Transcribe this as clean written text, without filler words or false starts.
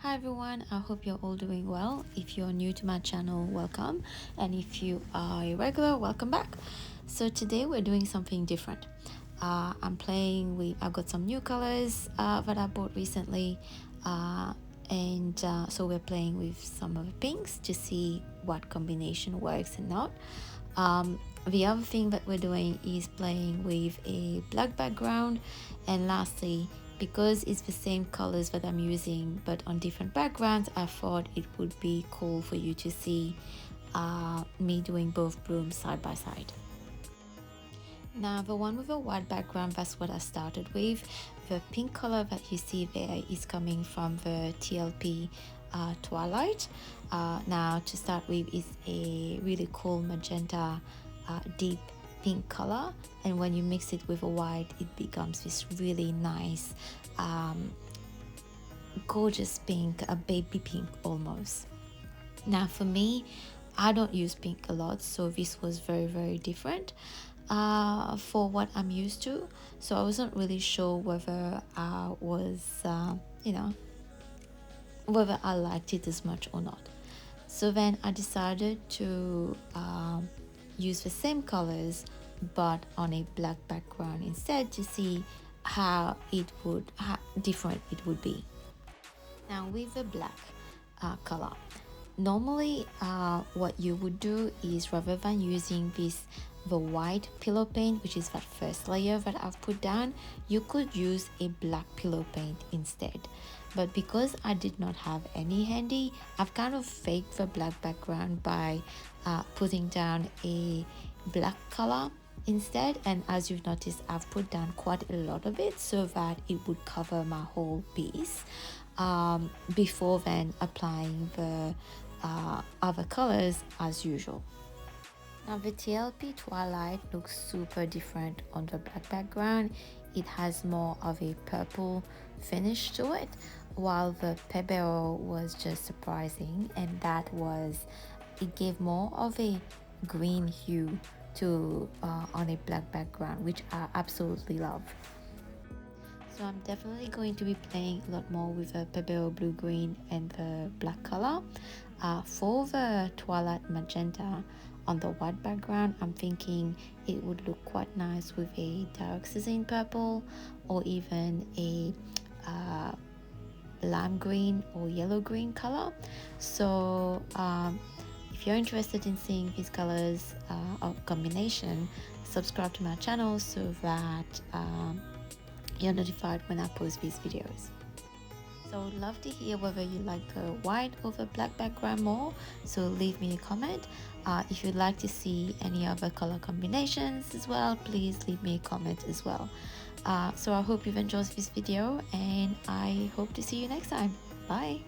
Hi everyone, I hope you're all doing well. If you're new to my channel, welcome, and if you are a regular, welcome back. So today we're doing something different. I've got some new colors that I bought recently, so we're playing with some of the pinks to see what combination works and not. The other thing that we're doing is playing with a black background, and lastly, because it's the same colors that I'm using but on different backgrounds, I thought it would be cool for you to see me doing both blooms side by side. Now the one with a white background, that's what I started with. The pink color that you see there is coming from the TLP Twilight. Now to start with is a really cool magenta deep pink color, and when you mix it with a white, it becomes this really nice gorgeous pink, a baby pink almost. Now for me, I don't use pink a lot, so this was very different for what I'm used to, so I wasn't really sure whether I was whether I liked it as much or not. So then I decided to use the same colors but on a black background instead, to see how different it would be. Now with the black color, normally what you would do is, rather than using the white pillow paint, which is that first layer that I've put down, you could use a black pillow paint instead. But because I did not have any handy, I've kind of faked the black background by putting down a black color instead, and as you've noticed, I've put down quite a lot of it so that it would cover my whole piece before then applying the other colors as usual. Now the TLP Twilight looks super different on the black background. It has more of a purple finish to it, while the Pebeo was just surprising, and it gave more of a green hue to on a black background, which I absolutely love. So I'm definitely going to be playing a lot more with the Pebeo blue green and the black color. For the Twilight Magenta on the white background, I'm thinking it would look quite nice with a dioxazine purple, or even a lime green or yellow green color. So if you're interested in seeing these colors of combination, subscribe to my channel so that you're notified when I post these videos. So I would love to hear whether you like the white or the black background more, so leave me a comment. If you'd like to see any other color combinations as well, please leave me a comment as well. So I hope you've enjoyed this video, and I hope to see you next time. Bye.